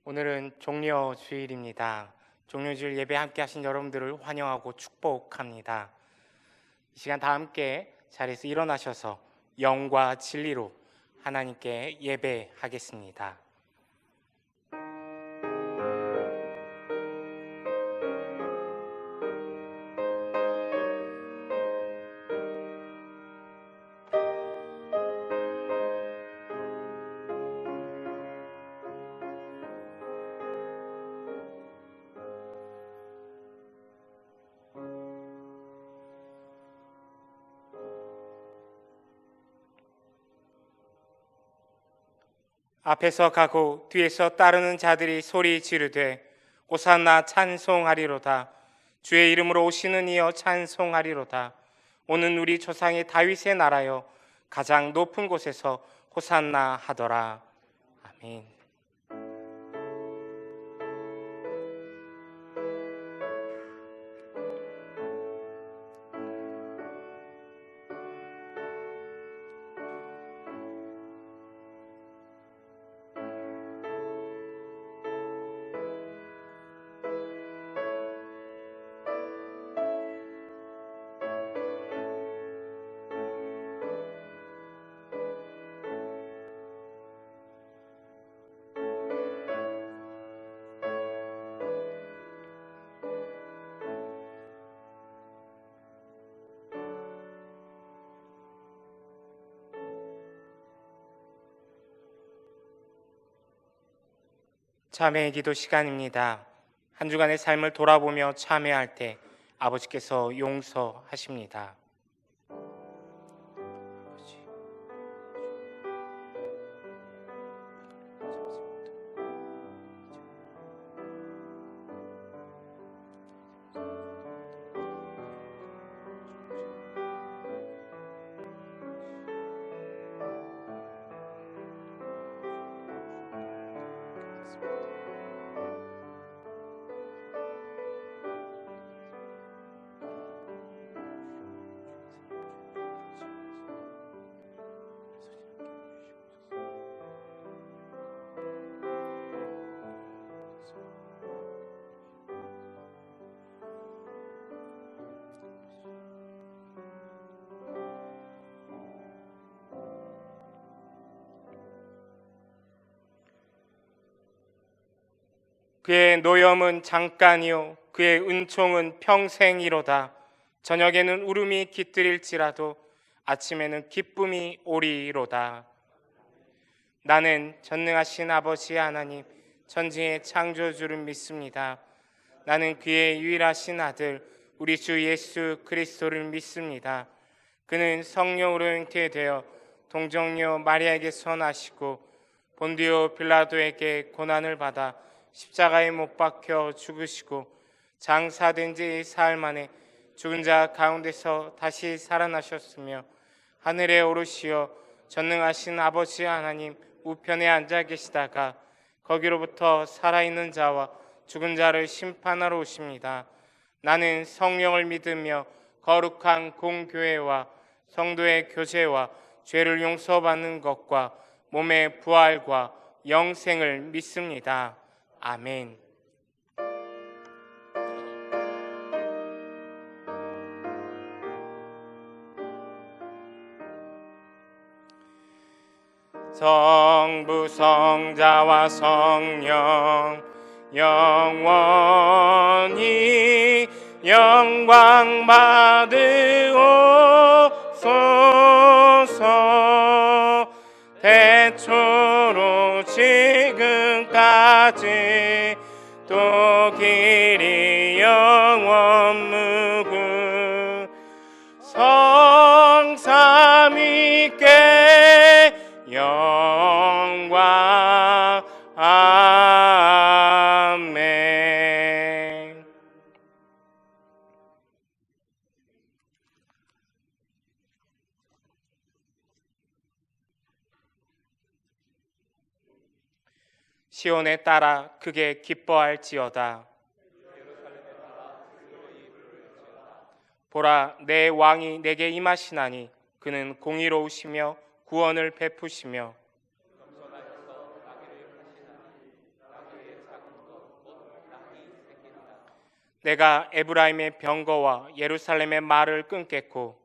오늘은 종려주일입니다. 종려주일 예배 함께 하신 여러분들을 환영하고 축복합니다. 이 시간 다 함께 자리에서 일어나셔서 영과 진리로 하나님께 예배하겠습니다. 앞에서 가고 뒤에서 따르는 자들이 소리 지르되 호산나 찬송하리로다. 주의 이름으로 오시는 이여 찬송하리로다. 오는 우리 조상의 다윗의 나라여 가장 높은 곳에서 호산나 하더라. 아멘. 참회의 기도 시간입니다. 한 주간의 삶을 돌아보며 참회할 때 아버지께서 용서하십니다. 그의 노염은 잠깐이요 그의 은총은 평생이로다. 저녁에는 울음이 깃들일지라도 아침에는 기쁨이 오리로다. 나는 전능하신 아버지 하나님 천지의 창조주를 믿습니다. 나는 그의 유일하신 아들 우리 주 예수 그리스도를 믿습니다. 그는 성령으로 잉태되어 동정녀 마리아에게서 나시고 본디오 빌라도에게 고난을 받아 십자가에 못 박혀 죽으시고 장사된 지 사흘 만에 죽은 자 가운데서 다시 살아나셨으며 하늘에 오르시어 전능하신 아버지 하나님 우편에 앉아 계시다가 거기로부터 살아있는 자와 죽은 자를 심판하러 오십니다. 나는 성령을 믿으며 거룩한 공교회와 성도의 교제와 죄를 용서받는 것과 몸의 부활과 영생을 믿습니다. 아멘. 성부 성자와 성령 영원히 영광 받으옵소서. 태초로 지금까지 또 길이 영원 무궁 성삼위께 영광. 아멘. 시온에 따라 크게 기뻐할지어다. 보라, 내 왕이 내게 임하시나니 그는 공의로우시며 구원을 베푸시며 내가 에브라임의 병거와 예루살렘의 말을 끊겠고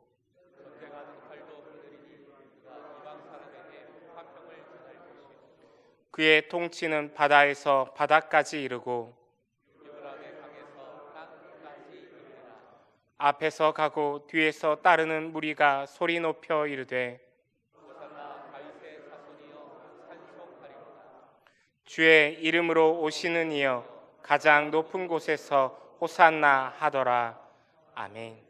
그의 통치는 바다에서 바다까지 이르고 앞에서 가고 뒤에서 따르는 무리가 소리 높여 이르되 주의 이름으로 오시는 이여 가장 높은 곳에서 호산나 하더라. 아멘.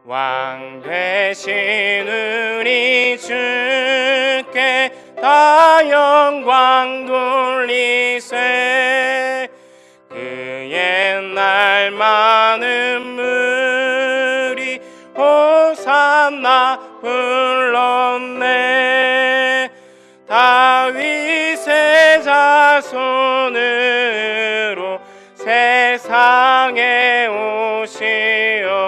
왕 되신 우리 주께 다 영광 돌리세. 그의 날 많은 무리 호산나 불렀네. 다윗의 자손으로 세상에 오시어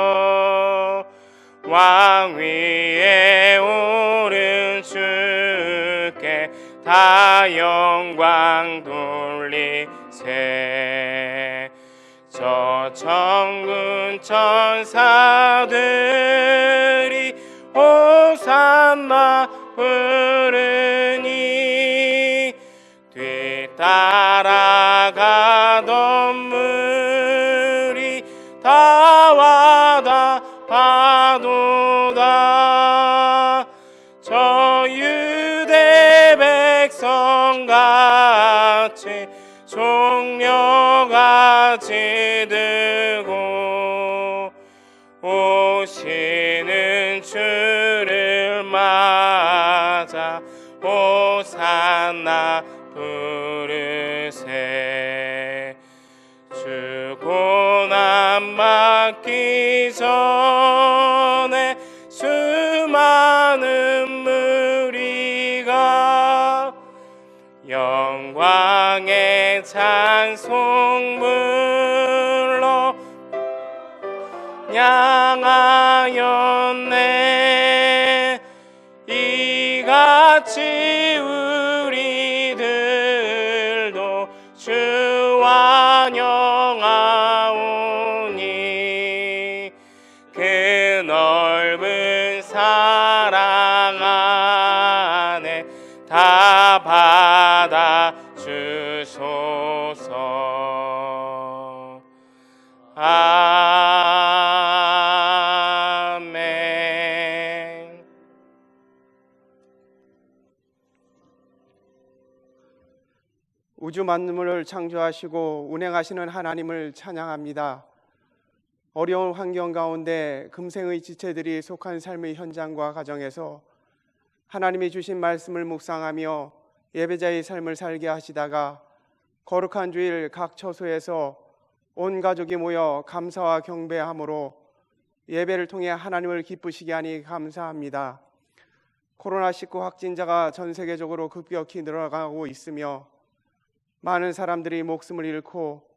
왕 위에 오른 주께 다 영광 돌리세. 저 천군 천사들이 호산나 부르니 뒤따라가던 무리 다 와다 파도다. 저 유대 백성같이 종려같이 들고 오시는 주를 맞아 호산나 부르세. 주 고난 막기 전에 수많은 무리가 영광의 찬송 불러 향하였네. 이같이 우리들도 주와 영하오니 그 넓은 사랑 안에 다 받아 주소서. 아멘. 우주 만물을 창조하시고 운행하시는 하나님을 찬양합니다. 어려운 환경 가운데 금생의 지체들이 속한 삶의 현장과 가정에서 하나님이 주신 말씀을 묵상하며 예배자의 삶을 살게 하시다가 거룩한 주일 각 처소에서 온 가족이 모여 감사와 경배함으로 예배를 통해 하나님을 기쁘시게 하니 감사합니다. 코로나19 확진자가 전 세계적으로 급격히 늘어가고 있으며 많은 사람들이 목숨을 잃고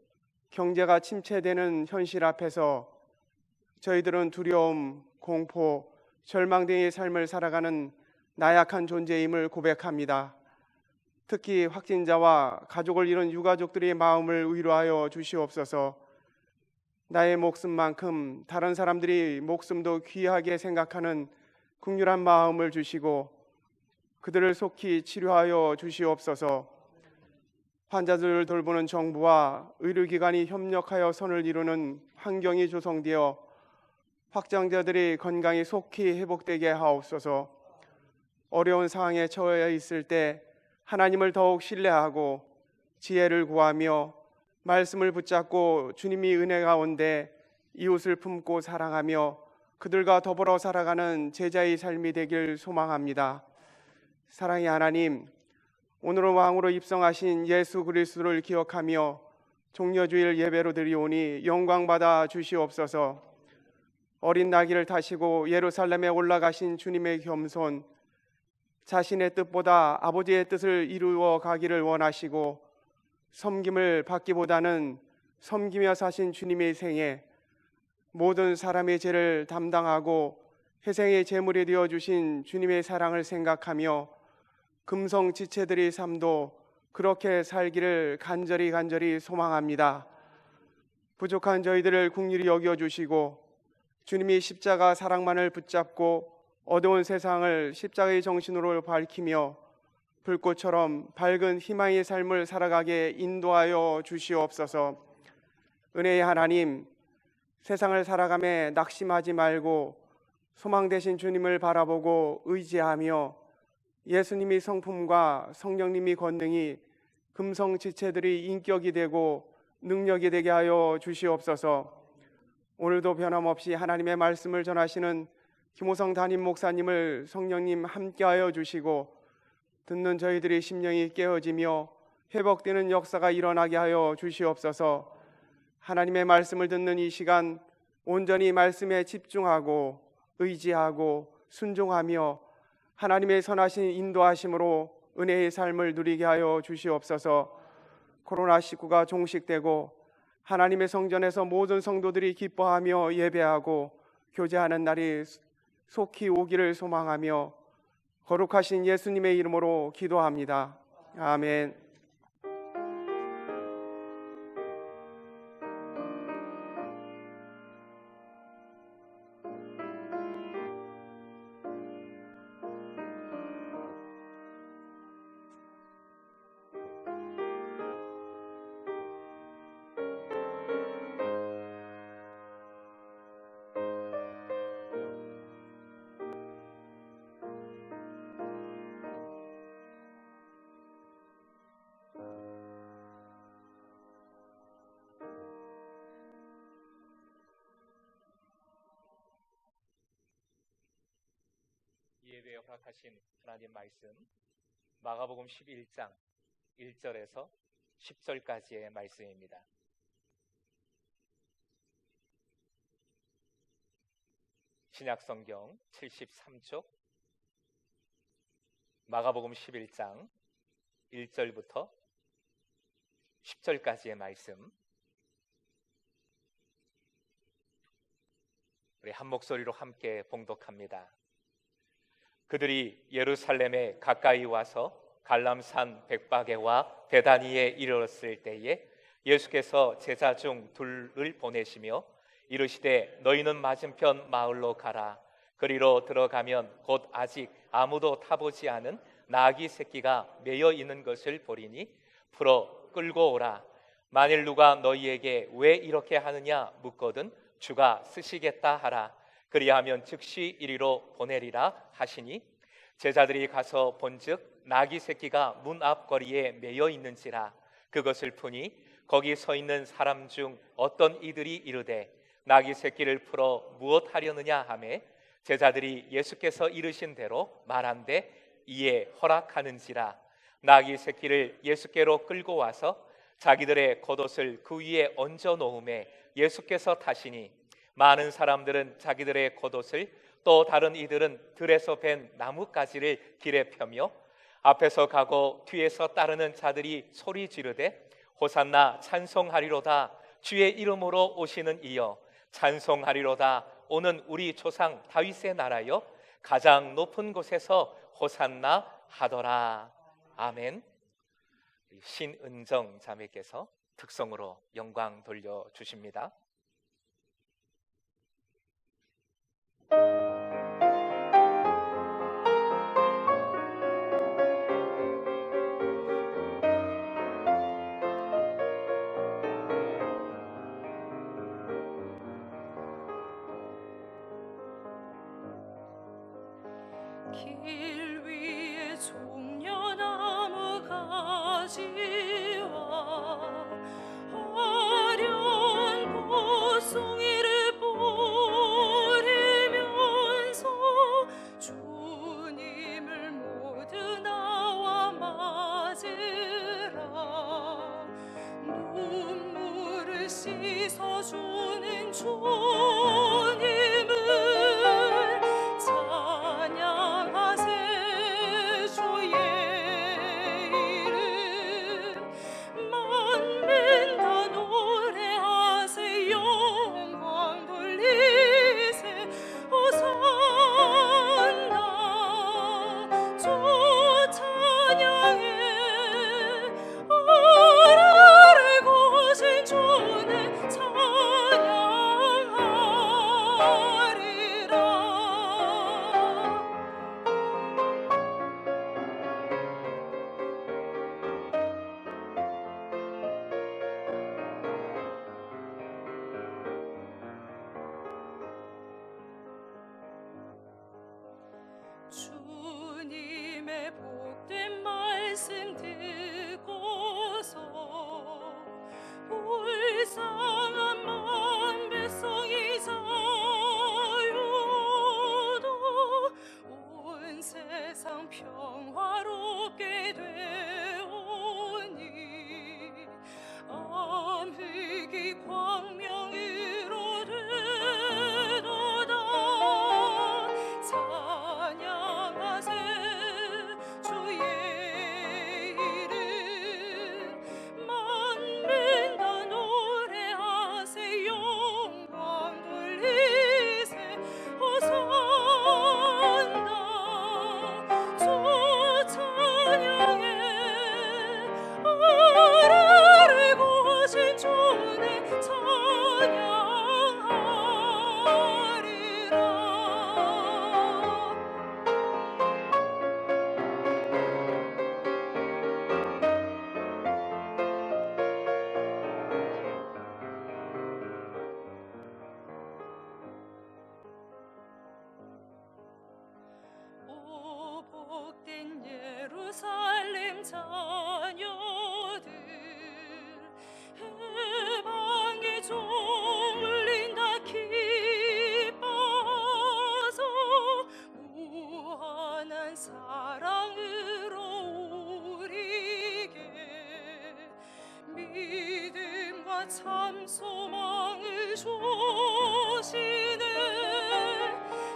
경제가 침체되는 현실 앞에서 저희들은 두려움, 공포, 절망 등의 삶을 살아가는 나약한 존재임을 고백합니다. 특히 확진자와 가족을 잃은 유가족들의 마음을 위로하여 주시옵소서. 나의 목숨만큼 다른 사람들이 목숨도 귀하게 생각하는 긍휼한 마음을 주시고 그들을 속히 치료하여 주시옵소서. 환자들을 돌보는 정부와 의료기관이 협력하여 선을 이루는 환경이 조성되어 확진자들이 건강이 속히 회복되게 하옵소서. 어려운 상황에 처해 있을 때 하나님을 더욱 신뢰하고 지혜를 구하며 말씀을 붙잡고 주님이 은혜 가운데 이웃을 품고 사랑하며 그들과 더불어 살아가는 제자의 삶이 되길 소망합니다. 사랑의 하나님, 오늘은 왕으로 입성하신 예수 그리스도를 기억하며 종려주일 예배로 드리오니 영광받아 주시옵소서. 어린 나귀를 타시고 예루살렘에 올라가신 주님의 겸손, 자신의 뜻보다 아버지의 뜻을 이루어 가기를 원하시고 섬김을 받기보다는 섬기며 사신 주님의 생애, 모든 사람의 죄를 담당하고 회생의 제물이 되어 주신 주님의 사랑을 생각하며 금성지체들의 삶도 그렇게 살기를 간절히 소망합니다. 부족한 저희들을 긍휼히 여겨주시고 주님이 십자가 사랑만을 붙잡고 어두운 세상을 십자가의 정신으로 밝히며 불꽃처럼 밝은 희망의 삶을 살아가게 인도하여 주시옵소서. 은혜의 하나님, 세상을 살아가며 낙심하지 말고 소망 되신 주님을 바라보고 의지하며 예수님이 성품과 성령님이 권능이 금성지체들이 인격이 되고 능력이 되게 하여 주시옵소서. 오늘도 변함없이 하나님의 말씀을 전하시는 김호성 담임 목사님을 성령님 함께하여 주시고 듣는 저희들의 심령이 깨어지며 회복되는 역사가 일어나게 하여 주시옵소서. 하나님의 말씀을 듣는 이 시간 온전히 말씀에 집중하고 의지하고 순종하며 하나님의 선하신 인도하심으로 은혜의 삶을 누리게 하여 주시옵소서. 코로나19가 종식되고 하나님의 성전에서 모든 성도들이 기뻐하며 예배하고 교제하는 날이 속히 오기를 소망하며 거룩하신 예수님의 이름으로 기도합니다. 아멘. 예배에 허락하신 하나님 말씀, 마가복음 11장 1절에서 10절까지의 말씀입니다. 신약성경 73쪽 마가복음 11장 1절부터 10절까지의 말씀, 우리 한 목소리로 함께 봉독합니다. 그들이 예루살렘에 가까이 와서 갈람산 백박에와 베다니에 이르렀을 때에 예수께서 제자 중 둘을 보내시며 이르시되 너희는 맞은편 마을로 가라. 그리로 들어가면 곧 아직 아무도 타보지 않은 나귀 새끼가 매여 있는 것을 보리니 풀어 끌고 오라. 만일 누가 너희에게 왜 이렇게 하느냐 묻거든 주가 쓰시겠다 하라. 그리하면 즉시 이리로 보내리라 하시니 제자들이 가서 본즉 나귀 새끼가 문 앞 거리에 매여 있는지라. 그것을 보니 거기 서 있는 사람 중 어떤 이들이 이르되 나귀 새끼를 풀어 무엇 하려느냐 하매 제자들이 예수께서 이르신 대로 말한대 이에 허락하는지라. 나귀 새끼를 예수께로 끌고 와서 자기들의 겉옷을 그 위에 얹어 놓음에 예수께서 타시니 많은 사람들은 자기들의 겉옷을 또 다른 이들은 들에서 벤 나뭇가지를 길에 펴며 앞에서 가고 뒤에서 따르는 자들이 소리 지르되 호산나 찬송하리로다. 주의 이름으로 오시는 이여 찬송하리로다. 오는 우리 조상 다윗의 나라여 가장 높은 곳에서 호산나 하더라. 아멘. 신은정 자매께서 특성으로 영광 돌려주십니다. 길 위에 종려나무 가지와 화려한 꽃송이를 뿌리면서 주님을 모두 나와 맞으라. 눈물을 씻어주는 주님을 찬양하세. 주의 이름 말씀 듣고서 불쌍한 마음 백성이 자유도 온 세상 평화롭게 되오니 암흑이 광명으로 되도다. 찬양하세 주의 이름, 만민 다 노래하세 영광 돌리세 호산나. 주 찬양해 아래를 고신 주는 찬양하리라. 오 복된 예루살렘 자녀들, 해방의 종 울린다 기뻐서 무한한 사랑으로 우리에게 믿음과 참 소망을 주시네.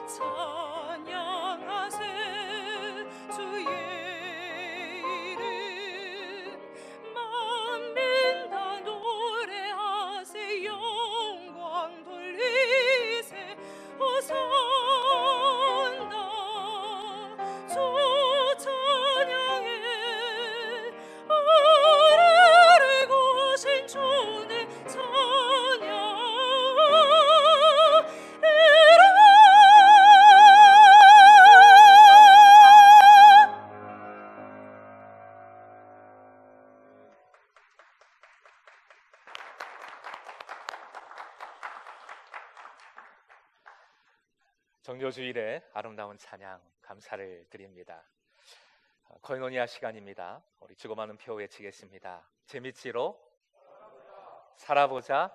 찬양하세 주의 이름, 만민 다 노래하세 영광 돌리세 호산나. 주 찬양해 아래를 고신 주는 찬양이라. 정조주일의 아름다운 찬양 감사를 드립니다. 코이노니아 시간입니다. 우리 주고 많은 표 외치겠습니다. 재밌지로 살아보자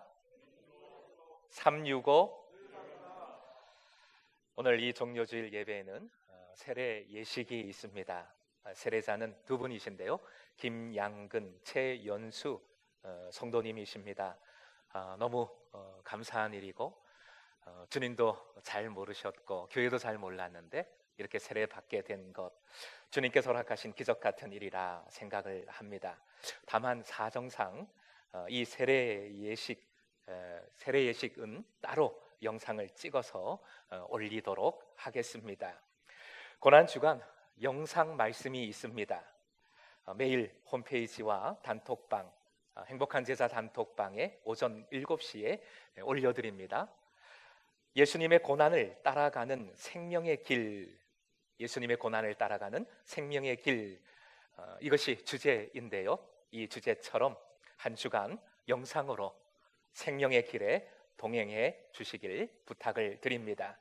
365. 오늘 이 정조주일 예배에는 세례 예식이 있습니다. 세례자는 두 분이신데요, 김양근, 최연수 성도님이십니다. 너무 감사한 일이고, 주님도 잘 모르셨고 교회도 잘 몰랐는데 이렇게 세례 받게 된 것, 주님께서 허락하신 기적 같은 일이라 생각을 합니다. 다만 사정상 이 세례 예식은 따로 영상을 찍어서 올리도록 하겠습니다. 고난주간 영상 말씀이 있습니다. 매일 홈페이지와 단톡방, 행복한 제자 단톡방에 오전 7시에 올려드립니다. 예수님의 고난을 따라가는 생명의 길, 예수님의 고난을 따라가는 생명의 길, 이것이 주제인데요, 이 주제처럼 한 주간 영상으로 생명의 길에 동행해 주시길 부탁을 드립니다.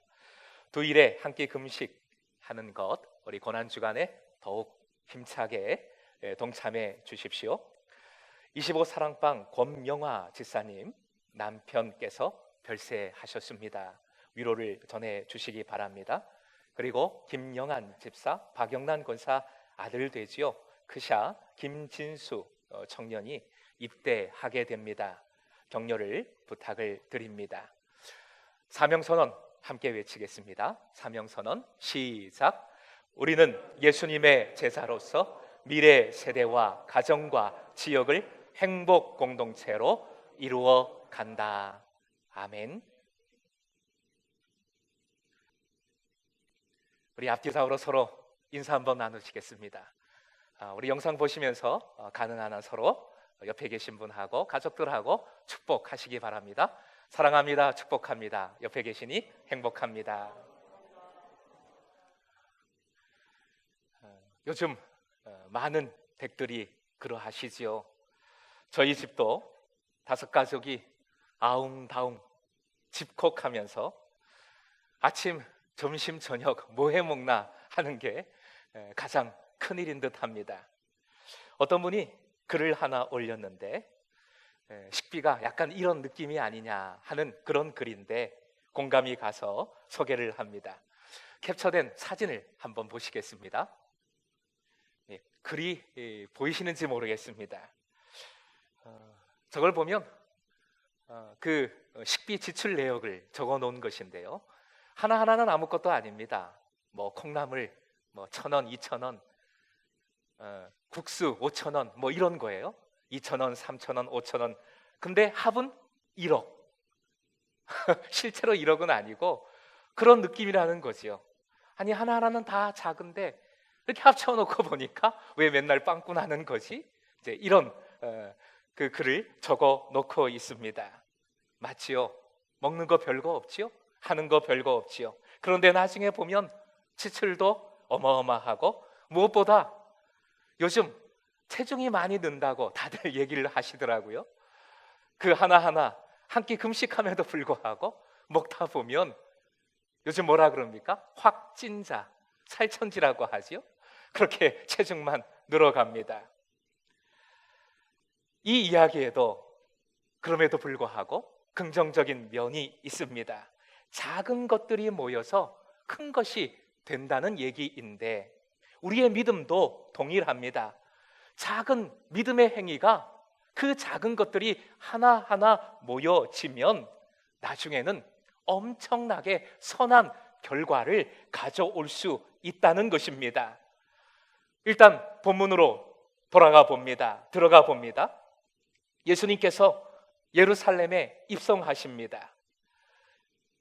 주일에 한 끼 금식하는 것, 우리 고난주간에 더욱 힘차게 동참해 주십시오. 25사랑방 권명화 지사님 남편께서 별세하셨습니다. 위로를 전해 주시기 바랍니다. 그리고 김영한 집사, 박영란 권사 아들 되지요, 크샤 김진수 청년이 입대하게 됩니다. 격려를 부탁을 드립니다. 사명선언 함께 외치겠습니다. 사명선언 시작. 우리는 예수님의 제자로서 미래 세대와 가정과 지역을 행복 공동체로 이루어 간다. 아멘. 우리 앞뒤좌우로 서로 인사 한번 나누시겠습니다. 우리 영상 보시면서 가능한 한 서로 옆에 계신 분하고 가족들하고 축복하시기 바랍니다. 사랑합니다. 축복합니다. 옆에 계시니 행복합니다. 요즘 많은 댁들이 그러하시지요. 저희 집도 5가족이 아웅다웅 집콕하면서 아침, 점심, 저녁 뭐 해 먹나 하는 게 가장 큰일인 듯 합니다. 어떤 분이 글을 하나 올렸는데 식비가 약간 이런 느낌이 아니냐 하는 그런 글인데 공감이 가서 소개를 합니다. 캡처된 사진을 한번 보시겠습니다. 글이 보이시는지 모르겠습니다. 저걸 보면 그 식비 지출 내역을 적어 놓은 것인데요. 하나하나는 아무것도 아닙니다. 뭐 콩나물 1,000원, 2,000원, 국수 5,000원 뭐 이런 거예요. 2,000원, 3,000원, 5,000원. 근데 합은 1억. 실제로 1억은 아니고 그런 느낌이라는 거지요. 아니 하나하나는 다 작은데 이렇게 합쳐놓고 보니까 왜 맨날 빵꾸 나는 거지? 이제 이런 그 글을 적어 놓고 있습니다. 맞지요? 먹는 거 별거 없지요? 하는 거 별거 없지요? 그런데 나중에 보면 지출도 어마어마하고 무엇보다 요즘 체중이 많이 는다고 다들 얘기를 하시더라고요. 그 하나하나 한 끼 금식함에도 불구하고 먹다 보면 요즘 뭐라 그럽니까? 확진자, 살천지라고 하지요. 그렇게 체중만 늘어갑니다. 이 이야기에도 그럼에도 불구하고 긍정적인 면이 있습니다. 작은 것들이 모여서 큰 것이 된다는 얘기인데 우리의 믿음도 동일합니다. 작은 믿음의 행위가 그 작은 것들이 하나하나 모여지면 나중에는 엄청나게 선한 결과를 가져올 수 있다는 것입니다. 일단 본문으로 들어가 봅니다. 예수님께서 예루살렘에 입성하십니다.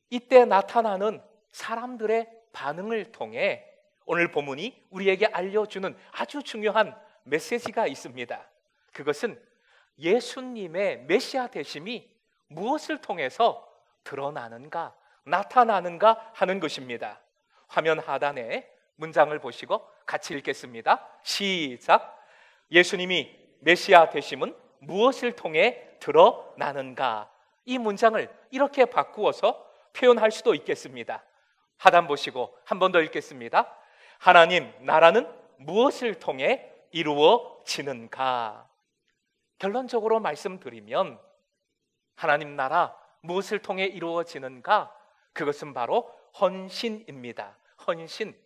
이때 나타나는 사람들의 반응을 통해 오늘 본문이 우리에게 알려주는 아주 중요한 메시지가 있습니다. 그것은 예수님의 메시아 되심이 무엇을 통해서 드러나는가, 나타나는가 하는 것입니다. 화면 하단에 문장을 보시고 같이 읽겠습니다. 시작. 예수님이 메시아 되심은 무엇을 통해 드러나는가? 이 문장을 이렇게 바꾸어서 표현할 수도 있겠습니다. 하단 보시고 한 번 더 읽겠습니다. 하나님 나라는 무엇을 통해 이루어지는가? 결론적으로 말씀드리면 하나님 나라 무엇을 통해 이루어지는가? 그것은 바로 헌신입니다. 헌신.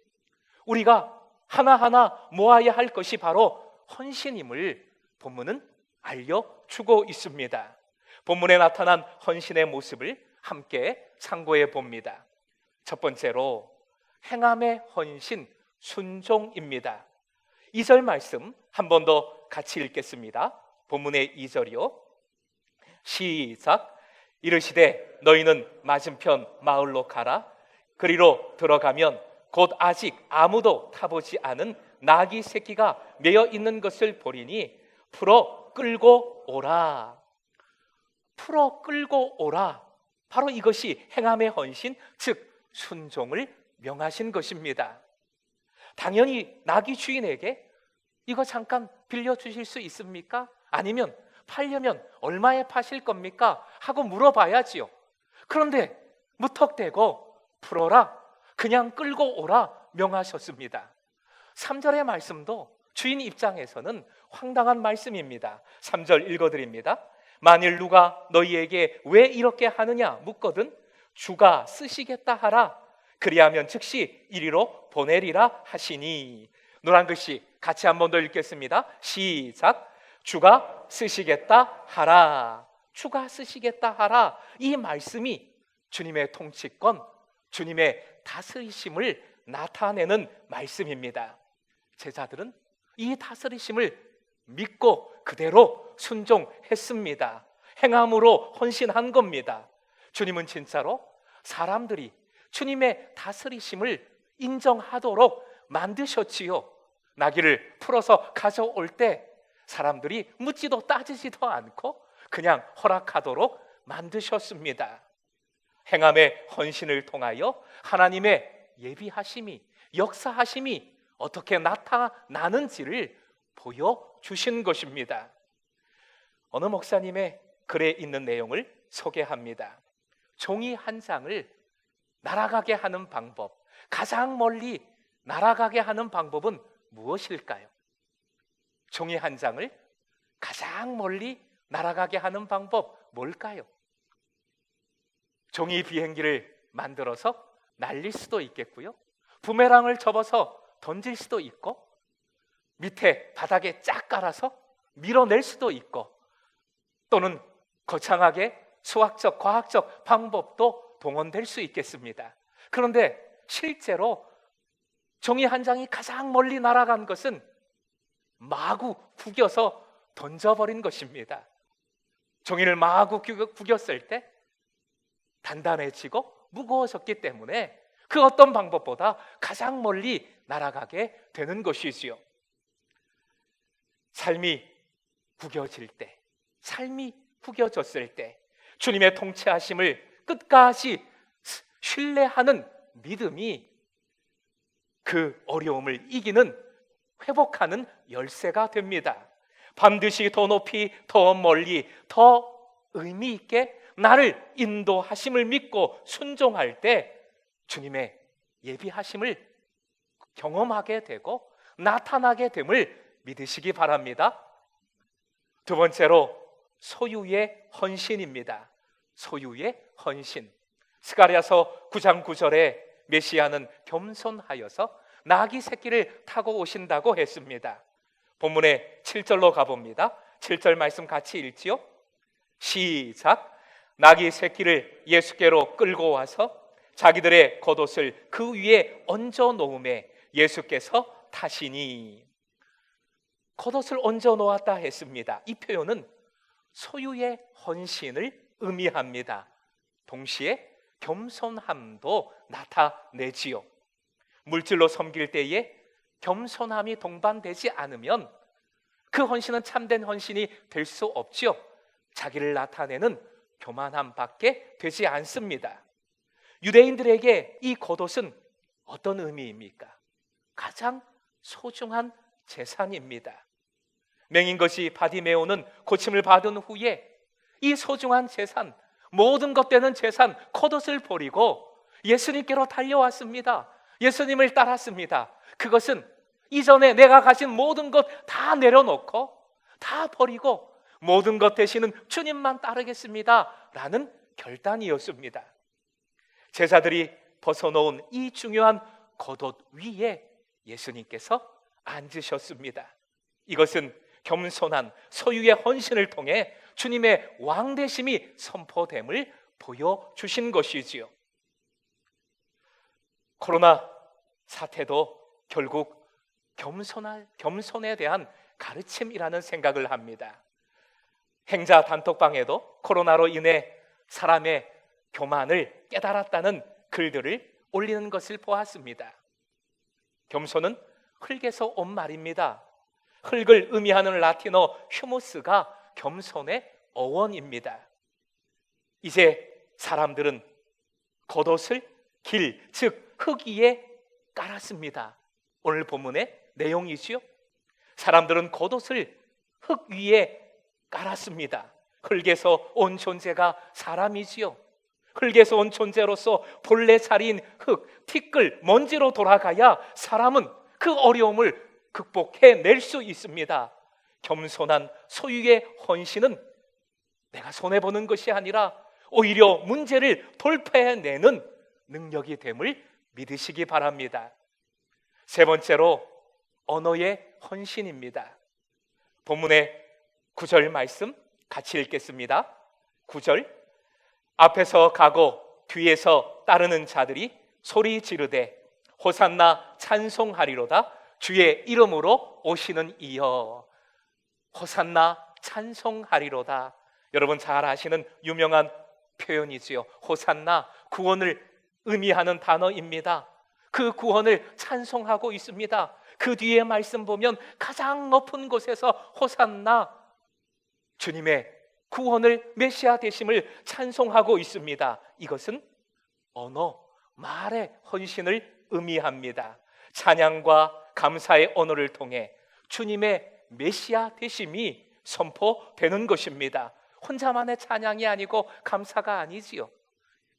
우리가 하나하나 모아야 할 것이 바로 헌신임을 본문은 알려주고 있습니다. 본문에 나타난 헌신의 모습을 함께 상고해 봅니다. 첫 번째로 행함의 헌신, 순종입니다. 2절 말씀 한 번 더 같이 읽겠습니다. 본문의 2절이요. 시작. 이르시되 너희는 맞은편 마을로 가라. 그리로 들어가면 곧 아직 아무도 타보지 않은 나귀 새끼가 매여 있는 것을 보리니 풀어 끌고 오라. 풀어 끌고 오라. 바로 이것이 행함의 헌신, 즉 순종을 명하신 것입니다. 당연히 나귀 주인에게 이거 잠깐 빌려주실 수 있습니까? 아니면 팔려면 얼마에 파실 겁니까? 하고 물어봐야지요. 그런데 무턱대고 풀어라, 그냥 끌고 오라 명하셨습니다. 3절의 말씀도 주인 입장에서는 황당한 말씀입니다. 3절 읽어드립니다. 만일 누가 너희에게 왜 이렇게 하느냐 묻거든 주가 쓰시겠다 하라. 그리하면 즉시 이리로 보내리라 하시니. 노란 글씨 같이 한 번 더 읽겠습니다. 시작. 주가 쓰시겠다 하라. 주가 쓰시겠다 하라. 이 말씀이 주님의 통치권, 주님의 다스리심을 나타내는 말씀입니다. 제자들은 이 다스리심을 믿고 그대로 순종했습니다. 행함으로 헌신한 겁니다. 주님은 진짜로 사람들이 주님의 다스리심을 인정하도록 만드셨지요. 나귀를 풀어서 가져올 때 사람들이 묻지도 따지지도 않고 그냥 허락하도록 만드셨습니다. 행함의 헌신을 통하여 하나님의 예비하심이, 역사하심이 어떻게 나타나는지를 보여주신 것입니다. 어느 목사님의 글에 있는 내용을 소개합니다. 종이 한 장을 날아가게 하는 방법, 가장 멀리 날아가게 하는 방법은 무엇일까요? 종이 한 장을 가장 멀리 날아가게 하는 방법 뭘까요? 종이 비행기를 만들어서 날릴 수도 있겠고요, 부메랑을 접어서 던질 수도 있고, 밑에 바닥에 쫙 깔아서 밀어낼 수도 있고, 또는 거창하게 수학적, 과학적 방법도 동원될 수 있겠습니다. 그런데 실제로 종이 한 장이 가장 멀리 날아간 것은 마구 구겨서 던져버린 것입니다. 종이를 마구 구겼을 때 단단해지고 무거워졌기 때문에 그 어떤 방법보다 가장 멀리 날아가게 되는 것이지요. 삶이 구겨질 때, 삶이 구겨졌을 때 주님의 통치하심을 끝까지 신뢰하는 믿음이 그 어려움을 이기는, 회복하는 열쇠가 됩니다. 반드시 더 높이, 더 멀리, 더 의미 있게 나를 인도하심을 믿고 순종할 때 주님의 예비하심을 경험하게 되고 나타나게 됨을 믿으시기 바랍니다. 두 번째로 소유의 헌신입니다. 소유의 헌신. 스가랴서 9장 9절에 메시아는 겸손하여서 나귀 새끼를 타고 오신다고 했습니다. 본문의 7절로 가봅니다. 7절 말씀 같이 읽지요? 시작. 나귀 새끼를 예수께로 끌고 와서 자기들의 겉옷을 그 위에 얹어 놓음에 예수께서 타시니. 겉옷을 얹어 놓았다 했습니다. 이 표현은 소유의 헌신을 의미합니다. 동시에 겸손함도 나타내지요. 물질로 섬길 때에 겸손함이 동반되지 않으면 그 헌신은 참된 헌신이 될 수 없지요. 자기를 나타내는 교만함밖에 되지 않습니다. 유대인들에게 이 겉옷은 어떤 의미입니까? 가장 소중한 재산입니다. 맹인것이 바디메오는 고침을 받은 후에 이 소중한 재산, 모든 것 되는 재산 겉옷을 버리고 예수님께로 달려왔습니다. 예수님을 따랐습니다. 그것은 이전에 내가 가진 모든 것 다 내려놓고 다 버리고 모든 것 되시는 주님만 따르겠습니다 라는 결단이었습니다. 제자들이 벗어놓은 이 중요한 겉옷 위에 예수님께서 앉으셨습니다. 이것은 겸손한 소유의 헌신을 통해 주님의 왕되심이 선포됨을 보여주신 것이지요. 코로나 사태도 결국 겸손에 대한 가르침이라는 생각을 합니다. 행자 단톡방에도 코로나로 인해 사람의 교만을 깨달았다는 글들을 올리는 것을 보았습니다. 겸손은 흙에서 온 말입니다. 흙을 의미하는 라틴어 휴무스가 겸손의 어원입니다. 이제 사람들은 겉옷을 길, 즉 흙 위에 깔았습니다. 오늘 본문의 내용이지요. 사람들은 겉옷을 흙 위에 깔았습니다. 흙에서 온 존재가 사람이지요. 흙에서 온 존재로서 본래 자리인 흙, 티끌, 먼지로 돌아가야 사람은 그 어려움을 극복해낼 수 있습니다. 겸손한 소유의 헌신은 내가 손해보는 것이 아니라 오히려 문제를 돌파해내는 능력이 됨을 믿으시기 바랍니다. 세 번째로 언어의 헌신입니다. 본문의 9절 말씀 같이 읽겠습니다. 9절. 앞에서 가고 뒤에서 따르는 자들이 소리 지르되 호산나 찬송하리로다 주의 이름으로 오시는 이여. 호산나 찬송하리로다. 여러분 잘 아시는 유명한 표현이지요. 호산나, 구원을 의미하는 단어입니다. 그 구원을 찬송하고 있습니다. 그 뒤에 말씀 보면 가장 높은 곳에서 호산나, 주님의 구원을 메시아 되심을 찬송하고 있습니다. 이것은 언어, 말의 헌신을 의미합니다. 찬양과 감사의 언어를 통해 주님의 메시아 되심이 선포되는 것입니다. 혼자만의 찬양이 아니고 감사가 아니지요.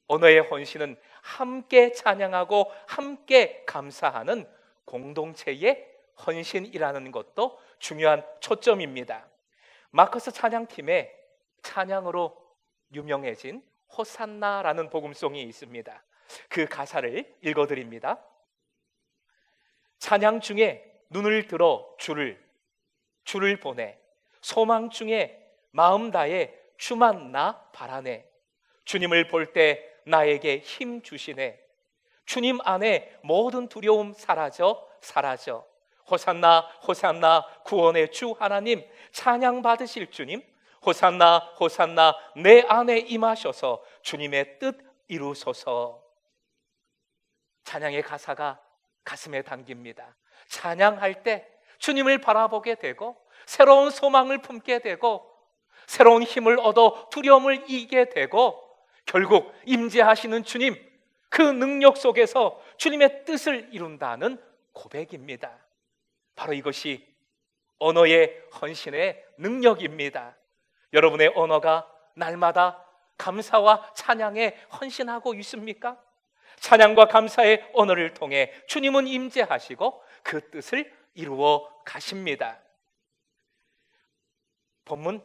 언어의 헌신은 함께 찬양하고 함께 감사하는 공동체의 헌신이라는 것도 중요한 초점입니다. 마커스 찬양팀의 찬양으로 유명해진 호산나라는 복음송이 있습니다. 그 가사를 읽어드립니다. 찬양 중에 눈을 들어 주를 보내, 소망 중에 마음 다해 주만 나 바라네. 주님을 볼 때 나에게 힘 주시네. 주님 안에 모든 두려움 사라져 호산나 호산나 구원의 주 하나님, 찬양 받으실 주님, 호산나 호산나 내 안에 임하셔서 주님의 뜻 이루소서. 찬양의 가사가 가슴에 담깁니다. 찬양할 때 주님을 바라보게 되고 새로운 소망을 품게 되고 새로운 힘을 얻어 두려움을 이기게 되고 결국 임재하시는 주님, 그 능력 속에서 주님의 뜻을 이룬다는 고백입니다. 바로 이것이 언어의 헌신의 능력입니다. 여러분의 언어가 날마다 감사와 찬양에 헌신하고 있습니까? 찬양과 감사의 언어를 통해 주님은 임재하시고 그 뜻을 이루어 가십니다. 본문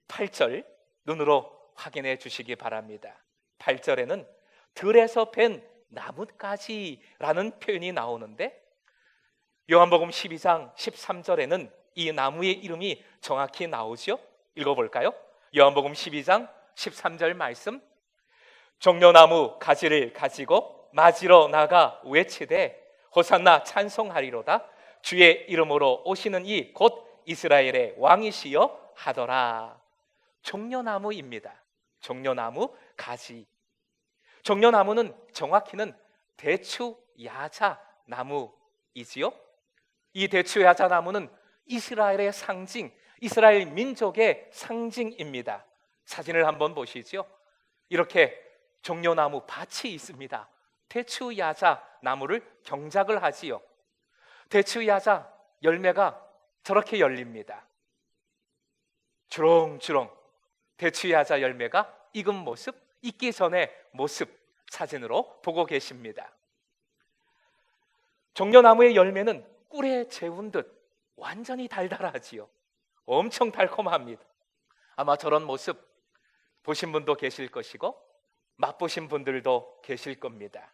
8절 눈으로 확인해 주시기 바랍니다. 8절에는 들에서 벤 나뭇가지라는 표현이 나오는데 요한복음 12장 13절에는 이 나무의 이름이 정확히 나오죠. 읽어볼까요? 요한복음 12장 13절 말씀, 종려나무 가지를 가지고 맞으러 나가 외치되 호산나 찬송하리로다. 주의 이름으로 오시는 이 곧 이스라엘의 왕이시여 하더라. 종려나무입니다. 종려나무 가지. 종려나무는 정확히는 대추야자 나무이지요. 이 대추야자 나무는 이스라엘의 상징, 이스라엘 민족의 상징입니다. 사진을 한번 보시죠. 이렇게 종려나무 밭이 있습니다. 대추야자 나무를 경작을 하지요. 대추야자 열매가 저렇게 열립니다. 주렁주렁 대추야자 열매가 익은 모습, 익기 전의 모습 사진으로 보고 계십니다. 종려나무의 열매는 꿀에 재운 듯 완전히 달달하지요. 엄청 달콤합니다. 아마 저런 모습 보신 분도 계실 것이고 맛보신 분들도 계실 겁니다.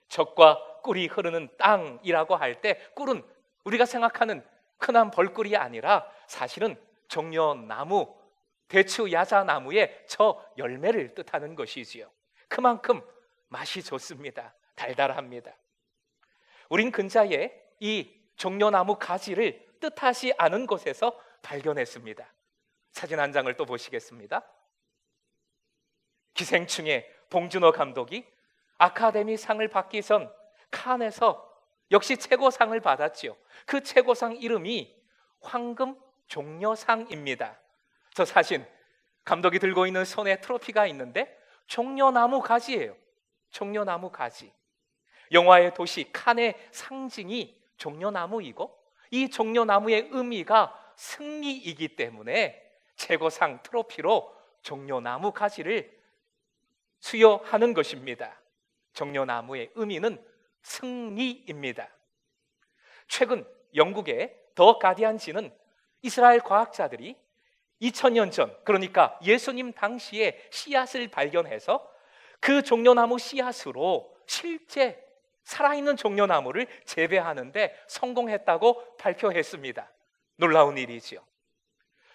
젖과 꿀이 흐르는 땅이라고 할 때 꿀은 우리가 생각하는 흔한 벌꿀이 아니라 사실은 종려나무, 대추야자나무의 저 열매를 뜻하는 것이지요. 그만큼 맛이 좋습니다. 달달합니다. 우린 근자에 이 종려나무 가지를 뜻하지 않은 곳에서 발견했습니다. 사진 한 장을 또 보시겠습니다. 기생충의 봉준호 감독이 아카데미 상을 받기 전 칸에서 역시 최고상을 받았지요. 그 최고상 이름이 황금 종려상입니다. 저 사진, 감독이 들고 있는 손에 트로피가 있는데 종려나무 가지예요. 종려나무 가지. 영화의 도시 칸의 상징이 종려나무이고 이 종려나무의 의미가 승리이기 때문에 최고상 트로피로 종려나무 가지를 수여하는 것입니다. 종려나무의 의미는 승리입니다. 최근 영국의 더 가디언지는 이스라엘 과학자들이 2000년 전, 그러니까 예수님 당시에 씨앗을 발견해서 그 종려나무 씨앗으로 실제 살아있는 종려나무를 재배하는데 성공했다고 발표했습니다. 놀라운 일이지요.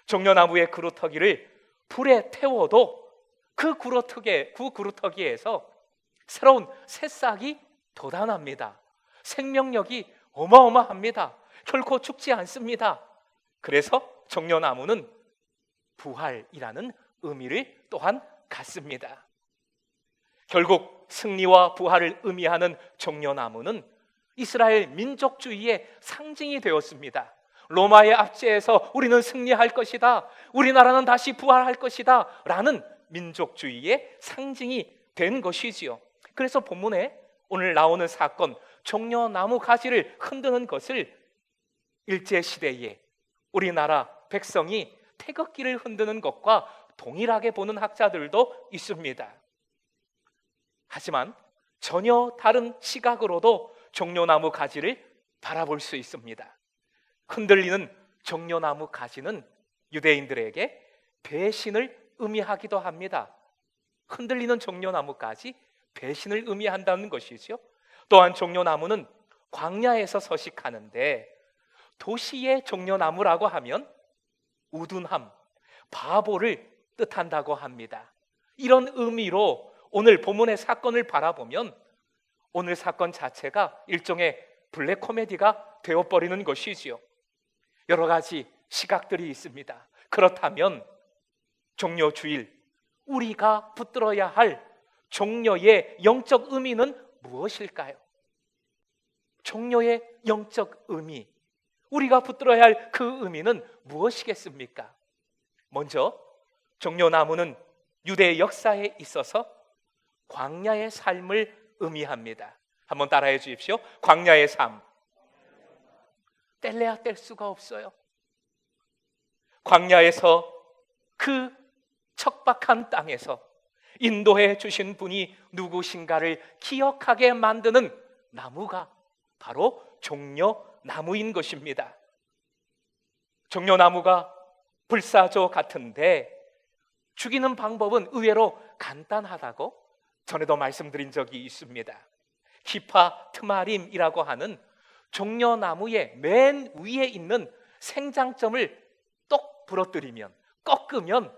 종려나무의 그루터기를 불에 태워도 그 그루터기에서 새로운 새싹이 돋아납니다. 생명력이 어마어마합니다. 결코 죽지 않습니다. 그래서 종려나무는 부활이라는 의미를 또한 갖습니다. 결국 승리와 부활을 의미하는 종려나무는 이스라엘 민족주의의 상징이 되었습니다. 로마의 압제에서 우리는 승리할 것이다, 우리나라는 다시 부활할 것이다 라는 민족주의의 상징이 된 것이지요. 그래서 본문에 오늘 나오는 사건, 종려나무 가지를 흔드는 것을 일제시대에 우리나라 백성이 태극기를 흔드는 것과 동일하게 보는 학자들도 있습니다. 하지만 전혀 다른 시각으로도 종려나무 가지를 바라볼 수 있습니다. 흔들리는 종려나무 가지는 유대인들에게 배신을 의미하기도 합니다. 흔들리는 종려나무 가지, 배신을 의미한다는 것이죠. 또한 종려나무는 광야에서 서식하는데, 도시의 종려나무라고 하면 우둔함, 바보를 뜻한다고 합니다. 이런 의미로 오늘 본문의 사건을 바라보면 오늘 사건 자체가 일종의 블랙 코미디가 되어버리는 것이지요. 여러 가지 시각들이 있습니다. 그렇다면 종려주일, 우리가 붙들어야 할 종려의 영적 의미는 무엇일까요? 종려의 영적 의미, 우리가 붙들어야 할 그 의미는 무엇이겠습니까? 먼저 종려나무는 유대 역사에 있어서 광야의 삶을 의미합니다. 한번 따라해 주십시오. 광야의 삶. 뗄래야 뗄 수가 없어요. 광야에서, 그 척박한 땅에서 인도해 주신 분이 누구신가를 기억하게 만드는 나무가 바로 종려나무인 것입니다. 종려나무가 불사조 같은데 죽이는 방법은 의외로 간단하다고 전에도 말씀드린 적이 있습니다. 키파 트마림이라고 하는 종려나무의 맨 위에 있는 생장점을 똑 부러뜨리면, 꺾으면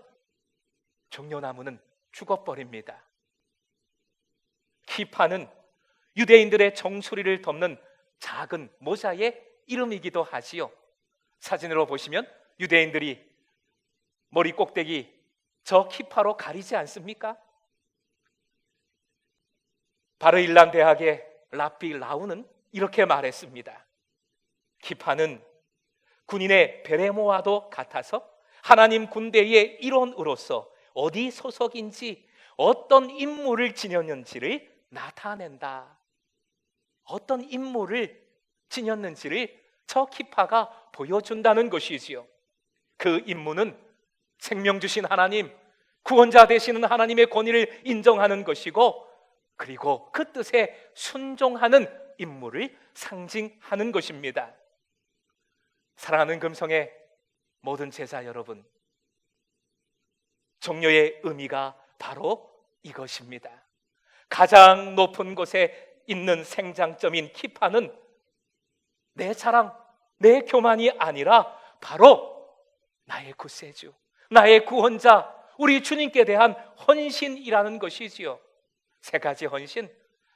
종려나무는 죽어버립니다. 키파는 유대인들의 정수리를 덮는 작은 모자의 이름이기도 하지요. 사진으로 보시면 유대인들이 머리 꼭대기 저 키파로 가리지 않습니까? 바르일란 대학의 라피 라우는 이렇게 말했습니다. 키파는 군인의 베레모와도 같아서 하나님 군대의 일원으로서 어디 소속인지, 어떤 임무를 지녔는지를 나타낸다. 어떤 임무를 지녔는지를 저 키파가 보여준다는 것이지요. 그 임무는 생명 주신 하나님, 구원자 되시는 하나님의 권위를 인정하는 것이고, 그리고 그 뜻에 순종하는 임무를 상징하는 것입니다. 사랑하는 금성의 모든 제자 여러분, 종려의 의미가 바로 이것입니다. 가장 높은 곳에 있는 생장점인 키파는 내 자랑, 내 교만이 아니라 바로 나의 구세주, 나의 구원자, 우리 주님께 대한 헌신이라는 것이지요. 세 가지 헌신,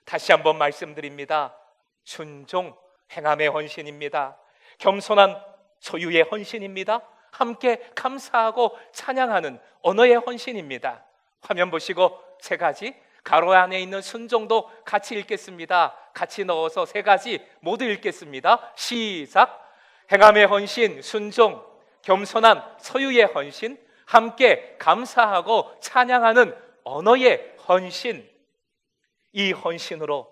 다시 한번 말씀드립니다. 순종, 행함의 헌신입니다. 겸손한 소유의 헌신입니다. 함께 감사하고 찬양하는 언어의 헌신입니다. 화면 보시고 세 가지, 가로 안에 있는 순종도 같이 읽겠습니다. 같이 넣어서 세 가지 모두 읽겠습니다. 시작. 행함의 헌신, 순종, 겸손한 소유의 헌신, 함께 감사하고 찬양하는 언어의 헌신. 이 헌신으로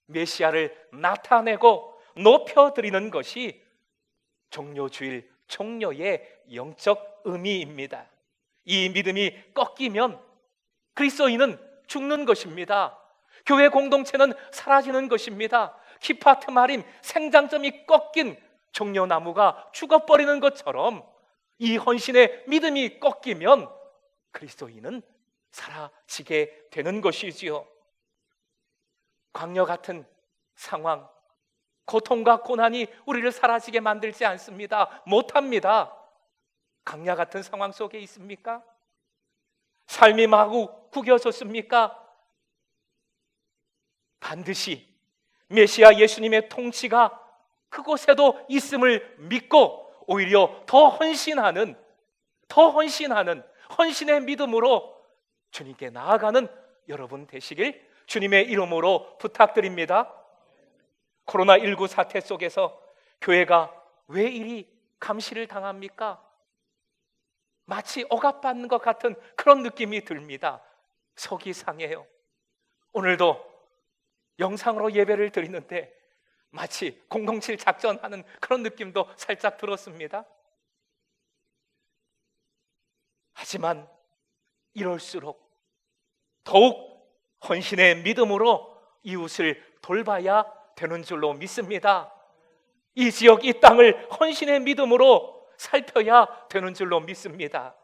메시아를 나타내고 높여드리는 것이 종려주일, 종려의 영적 의미입니다. 이 믿음이 꺾이면 그리스도인은 죽는 것입니다. 교회 공동체는 사라지는 것입니다. 키파 트마림, 생장점이 꺾인 종려나무가 죽어버리는 것처럼 이 헌신의 믿음이 꺾이면 그리스도인은 사라지게 되는 것이지요. 광야 같은 상황, 고통과 고난이 우리를 사라지게 만들지 않습니다. 못합니다. 광야 같은 상황 속에 있습니까? 삶이 마구 구겨졌습니까? 반드시 메시아 예수님의 통치가 그곳에도 있음을 믿고 오히려 더 헌신하는 헌신의 믿음으로 주님께 나아가는 여러분 되시길 주님의 이름으로 부탁드립니다. 코로나19 사태 속에서 교회가 왜 이리 감시를 당합니까? 마치 억압받는 것 같은 그런 느낌이 듭니다. 속이 상해요. 오늘도 영상으로 예배를 드리는데 마치 007 작전하는 그런 느낌도 살짝 들었습니다. 하지만 이럴수록 더욱 헌신의 믿음으로 이웃을 돌봐야 되는 줄로 믿습니다. 이 지역, 이 땅을 헌신의 믿음으로 살펴야 되는 줄로 믿습니다.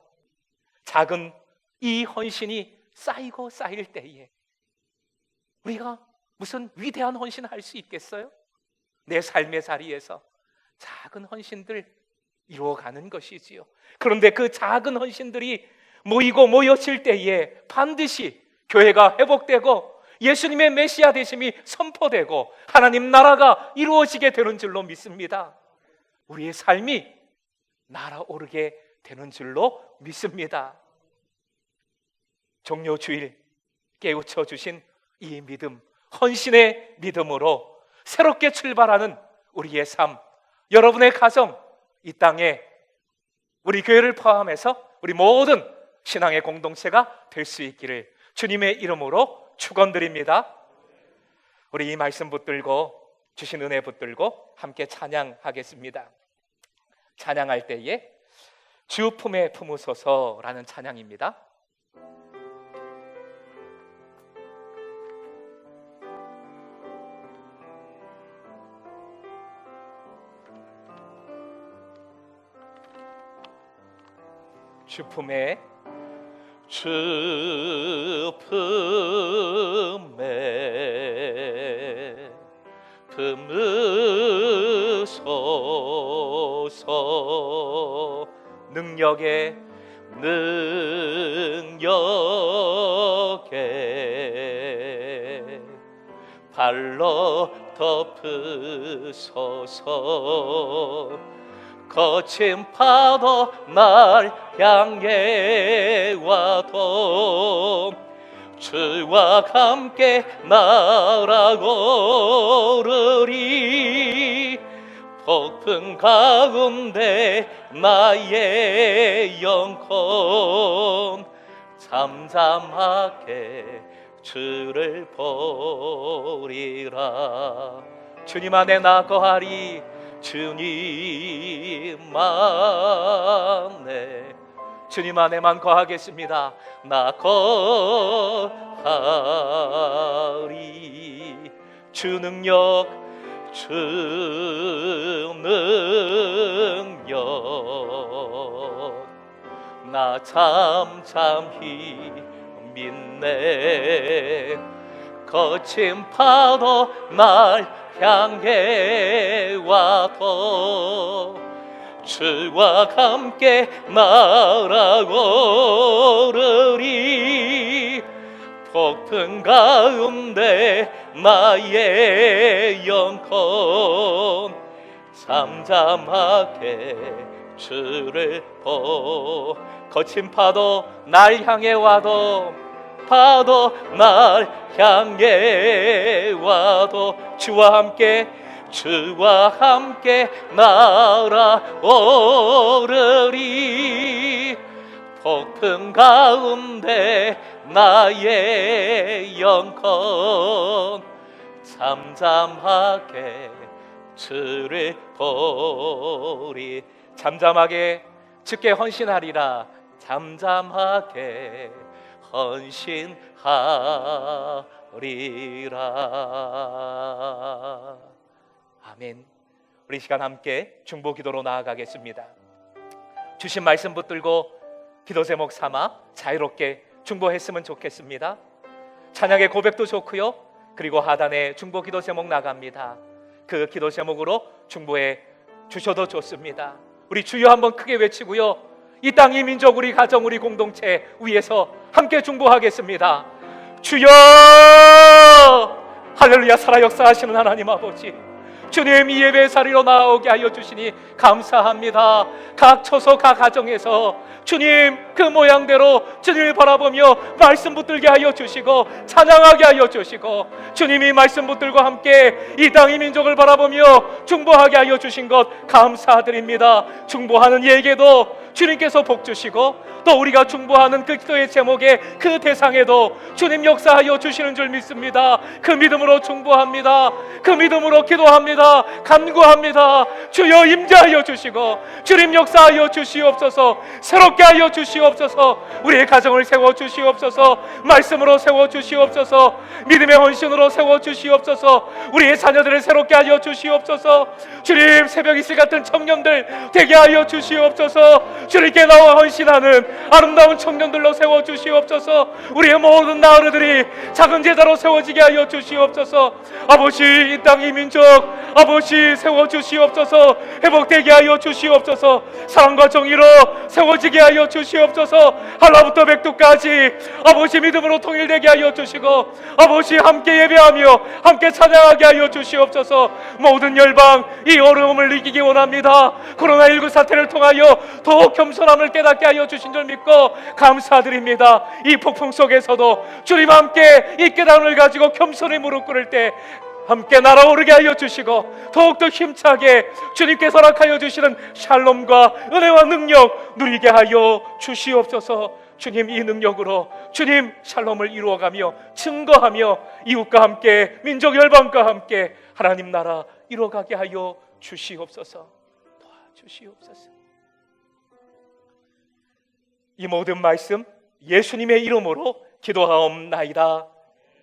작은 이 헌신이 쌓이고 쌓일 때에 우리가 무슨 위대한 헌신을 할 수 있겠어요? 내 삶의 자리에서 작은 헌신들 이루어가는 것이지요. 그런데 그 작은 헌신들이 모이고 모여질 때에 반드시 교회가 회복되고 예수님의 메시아 되심이 선포되고 하나님 나라가 이루어지게 되는 줄로 믿습니다. 우리의 삶이 날아오르게 되는 줄로 믿습니다. 종료 주일 깨우쳐 주신 이 믿음, 헌신의 믿음으로 새롭게 출발하는 우리의 삶, 여러분의 가정, 이 땅에 우리 교회를 포함해서 우리 모든 신앙의 공동체가 될 수 있기를 주님의 이름으로 축원드립니다. 우리 이 말씀 붙들고 주신 은혜 붙들고 함께 찬양하겠습니다. 찬양할 때에 주 품에 품으소서라는 찬양입니다. 주 품에 품으소서. 능력에 발로 덮으소서. 거친 파도 날 향해 와도 주와 함께 날아오르리. 폭풍 가운데 나의 영혼 잠잠하게 주를 보리라. 주님 안에 나 거하리. 주님 안에만 거하겠습니다. 나 거하리. 주 능력 나 잠잠히 믿네. 거친 파도 날 향해 와도 주와 함께 날아오르리. 폭풍 가운데 나의 영혼 잠잠하게 주를 보. 거친 파도 날 향해 와도 날 향해 와도 주와 함께 날아오르리. 폭풍 가운데 나의 영혼 잠잠하게 주를 보리. 잠잠하게 주께 헌신하리라. 잠잠하게 헌신하리라. 아멘. 우리 시간 함께 중보 기도로 나아가겠습니다. 주신 말씀 붙들고 기도 제목 삼아 자유롭게 중보했으면 좋겠습니다. 찬양의 고백도 좋고요. 그리고 하단에 중보 기도 제목 나갑니다. 그 기도 제목으로 중보해 주셔도 좋습니다. 우리 주여 한번 크게 외치고요. 이 땅, 이 민족, 우리 가정, 우리 공동체 위해서 함께 중보하겠습니다. 주여! 할렐루야. 살아 역사하시는 하나님 아버지, 주님 이 예배 자리로 나오게 하여 주시니 감사합니다. 각 처소 각 가정에서 주님 그 모양대로 주님을 바라보며 말씀 붙들게 하여 주시고 찬양하게 하여 주시고 주님이 말씀 붙들고 함께 이 땅 이 민족을 바라보며 중보하게 하여 주신 것 감사드립니다. 중보하는 예에게도 주님께서 복 주시고 또 우리가 중보하는 그 기도의 제목에 그 대상에도 주님 역사하여 주시는 줄 믿습니다. 그 믿음으로 중보합니다. 그 믿음으로 기도합니다. 간구합니다. 주여 임재하여 주시고 주님 역사하여 주시옵소서. 새롭게 하여 주시옵소서. 주시옵소서. 우리의 가정을 세워 주시옵소서. 말씀으로 세워 주시옵소서. 믿음의 헌신으로 세워 주시옵소서. 우리의 자녀들을 새롭게 하여 주시옵소서. 주님, 새벽 이슬 같은 청년들 되게 하여 주시옵소서. 주님께 나와 헌신하는 아름다운 청년들로 세워 주시옵소서. 우리의 모든 나으르들이 작은 제자로 세워지게 하여 주시옵소서. 아버지, 이 땅 이 민족 아버지 세워 주시옵소서. 회복되게 하여 주시옵소서. 사랑과 정의로 세워지게 하여 주시옵소서. 한라부터 백두까지 아버지 믿음으로 통일되게 하여 주시고 아버지 함께 예배하며 함께 찬양하게 하여 주시옵소서. 모든 열방 이 어려움을 이기기 원합니다. 코로나19 사태를 통하여 더욱 겸손함을 깨닫게 하여 주신 줄 믿고 감사드립니다. 이 폭풍 속에서도 주님 함께 이 깨달음을 가지고 겸손히 무릎 꿇을 때 함께 날아오르게 하여 주시고 더욱더 힘차게 주님께 허락하여 주시는 샬롬과 은혜와 능력 누리게 하여 주시옵소서. 주님, 이 능력으로 주님 샬롬을 이루어가며 증거하며 이웃과 함께 민족 열방과 함께 하나님 나라 이루어가게 하여 주시옵소서. 도와주시옵소서. 이 모든 말씀 예수님의 이름으로 기도하옵나이다.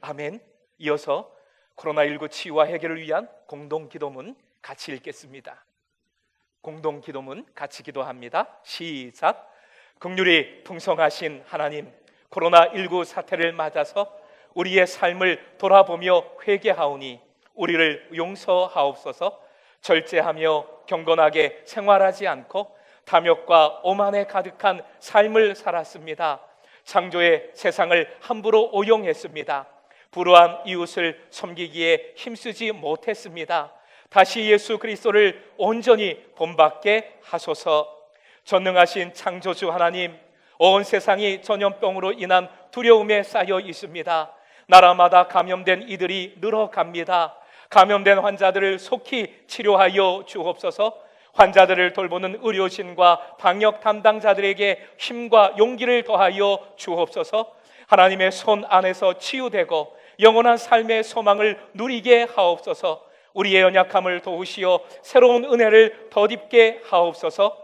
아멘. 이어서 코로나19 치유와 해결을 위한 공동기도문 같이 읽겠습니다. 공동기도문 같이 기도합니다. 시작. 긍휼이 풍성하신 하나님, 코로나19 사태를 맞아서 우리의 삶을 돌아보며 회개하오니 우리를 용서하옵소서. 절제하며 경건하게 생활하지 않고 탐욕과 오만에 가득한 삶을 살았습니다. 창조의 세상을 함부로 오용했습니다. 불우한 이웃을 섬기기에 힘쓰지 못했습니다. 다시 예수 그리스도를 온전히 본받게 하소서. 전능하신 창조주 하나님, 온 세상이 전염병으로 인한 두려움에 쌓여 있습니다. 나라마다 감염된 이들이 늘어갑니다. 감염된 환자들을 속히 치료하여 주옵소서. 환자들을 돌보는 의료진과 방역 담당자들에게 힘과 용기를 더하여 주옵소서. 하나님의 손 안에서 치유되고 영원한 삶의 소망을 누리게 하옵소서. 우리의 연약함을 도우시어 새로운 은혜를 덧입게 하옵소서.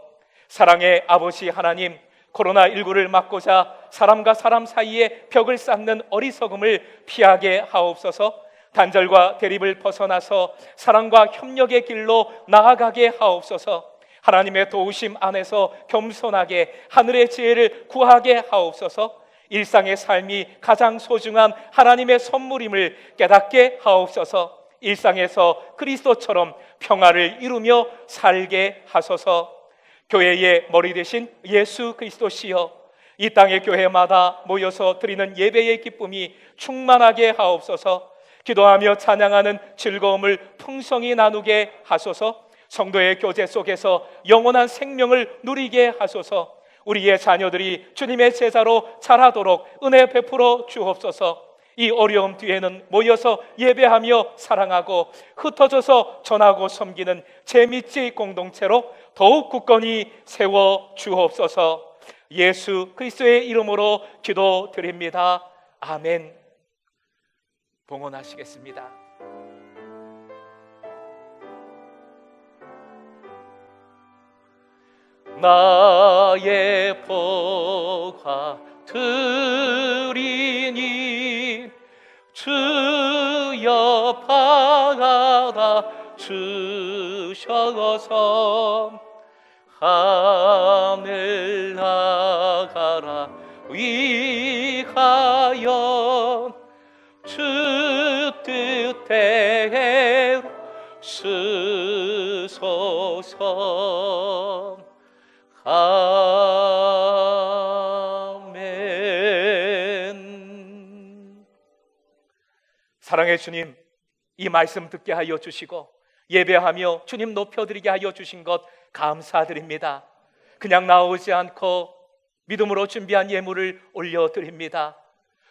사랑의 아버지 하나님, 코로나19를 막고자 사람과 사람 사이에 벽을 쌓는 어리석음을 피하게 하옵소서. 단절과 대립을 벗어나서 사랑과 협력의 길로 나아가게 하옵소서. 하나님의 도우심 안에서 겸손하게 하늘의 지혜를 구하게 하옵소서. 일상의 삶이 가장 소중한 하나님의 선물임을 깨닫게 하옵소서. 일상에서 그리스도처럼 평화를 이루며 살게 하소서. 교회의 머리 되신 예수 그리스도시여, 이 땅의 교회마다 모여서 드리는 예배의 기쁨이 충만하게 하옵소서. 기도하며 찬양하는 즐거움을 풍성히 나누게 하소서. 성도의 교제 속에서 영원한 생명을 누리게 하소서. 우리의 자녀들이 주님의 제자로 자라도록 은혜 베풀어 주옵소서. 이 어려움 뒤에는 모여서 예배하며 사랑하고 흩어져서 전하고 섬기는 재미지 공동체로 더욱 굳건히 세워 주옵소서. 예수 그리스도의 이름으로 기도드립니다. 아멘. 봉헌하시겠습니다. 나의 보화 드리니 주여 받아 주셔서 하늘 나가라 위하여 주 뜻대로 쓰소서. 아멘. 사랑의 주님, 이 말씀 듣게 하여 주시고 예배하며 주님 높여드리게 하여 주신 것 감사드립니다. 그냥 나오지 않고 믿음으로 준비한 예물을 올려드립니다.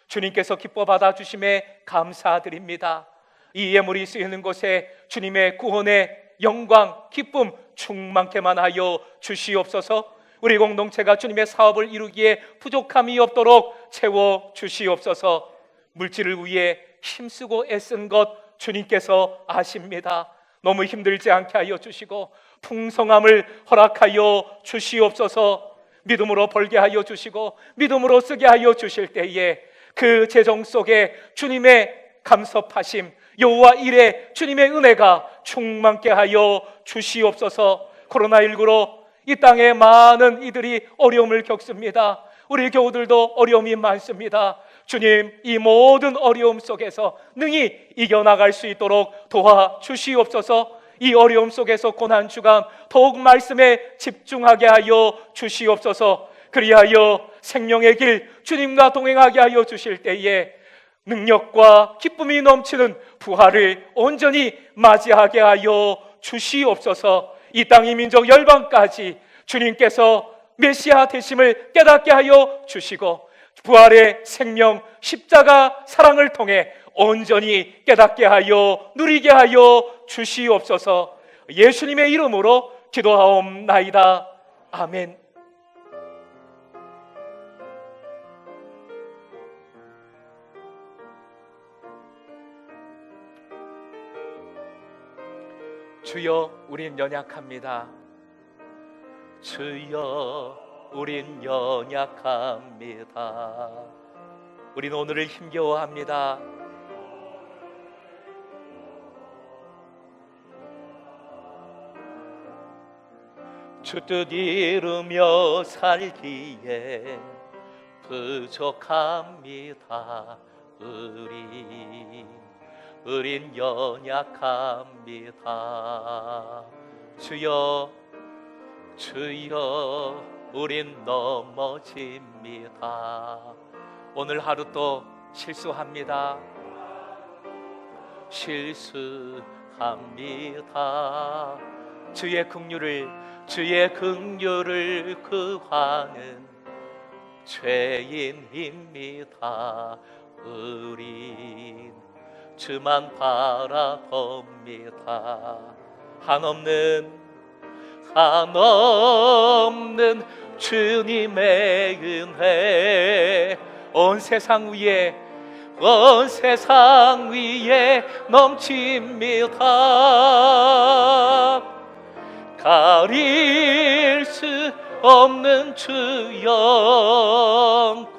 주님께서 기뻐 받아주심에 감사드립니다. 이 예물이 쓰이는 곳에 주님의 구원의 영광, 기쁨 충만케만 하여 주시옵소서. 우리 공동체가 주님의 사업을 이루기에 부족함이 없도록 채워 주시옵소서. 물질을 위해 힘쓰고 애쓴 것 주님께서 아십니다. 너무 힘들지 않게 하여 주시고 풍성함을 허락하여 주시옵소서. 믿음으로 벌게 하여 주시고 믿음으로 쓰게 하여 주실 때에 그 재정 속에 주님의 감섭하심, 여호와 일에 주님의 은혜가 충만케 하여 주시옵소서. 코로나19로 이 땅에 많은 이들이 어려움을 겪습니다. 우리 교우들도 어려움이 많습니다. 주님, 이 모든 어려움 속에서 능히 이겨나갈 수 있도록 도와주시옵소서. 이 어려움 속에서 고난주간 더욱 말씀에 집중하게 하여 주시옵소서. 그리하여 생명의 길 주님과 동행하게 하여 주실 때에 능력과 기쁨이 넘치는 부활을 온전히 맞이하게 하여 주시옵소서. 이 땅 이 민족 열방까지 주님께서 메시아 되심을 깨닫게 하여 주시고 부활의 생명 십자가 사랑을 통해 온전히 깨닫게 하여 누리게 하여 주시옵소서. 예수님의 이름으로 기도하옵나이다. 아멘. 주여, 우린 연약합니다. 주여, 우린 연약합니다. 우린 오늘을 힘겨워합니다. 주 뜻 이루며 살기에 부족합니다. 우린 연약합니다. 주여, 주여, 우린 넘어집니다. 오늘 하루 또 실수합니다. 실수합니다. 주의 긍휼을 구하는 죄인입니다. 우린 주만 바라봅니다. 한없는 주님의 은혜 온 세상 위에 넘칩니다. 가릴 수 없는 주 영광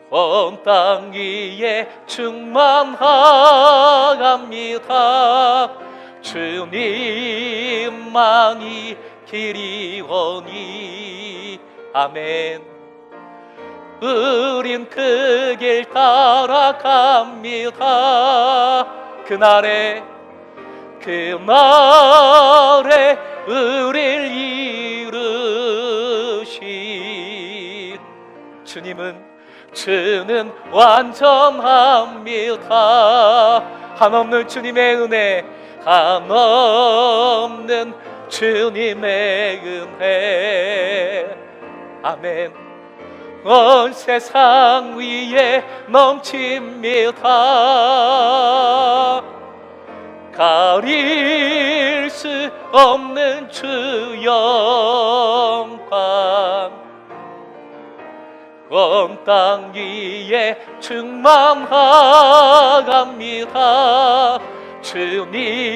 온 땅 위에 충만합니다. 주님만이 길이오니 아멘. 우린 그 길 따라갑니다. 그날에 우릴 이루신 주는 완전합니다. 한없는 주님의 은혜, 한없는 주님의 은혜. 아멘. 온 세상 위에 넘칩니다. 가릴 수 없는 주 영광 온 땅 위에 충만합니다. 주님만이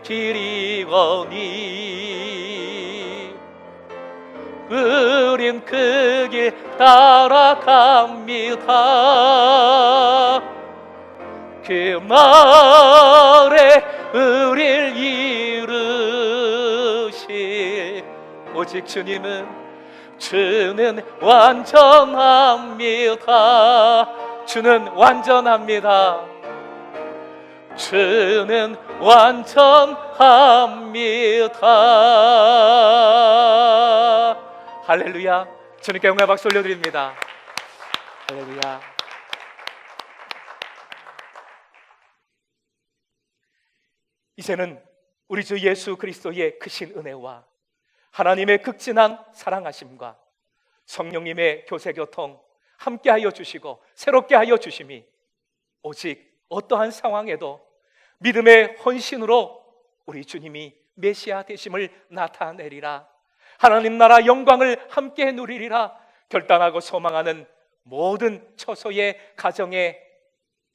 길이오니 우린 그 길 따라갑니다. 그날에 우릴 이루실 오직 주는 완전합니다. 주는 완전합니다. 주는 완전합니다. 할렐루야. 주님께 영광의 박수 올려드립니다. 할렐루야. 이제는 우리 주 예수 그리스도의 크신 은혜와 하나님의 극진한 사랑하심과 성령님의 교세교통 함께하여 주시고 새롭게 하여 주심이 오직 어떠한 상황에도 믿음의 헌신으로 우리 주님이 메시아 되심을 나타내리라. 하나님 나라 영광을 함께 누리리라. 결단하고 소망하는 모든 처소의 가정의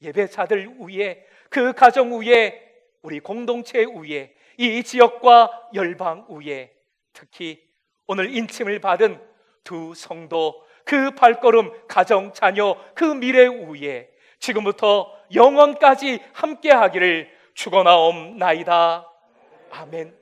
예배자들 위에, 그 가정 위에, 우리 공동체 위에 이 지역과 열방 위에 특히 오늘 인침을 받은 두 성도, 그 발걸음, 가정, 자녀, 그 미래 위에 지금부터 영원까지 함께하기를 축원하옵나이다. 아멘.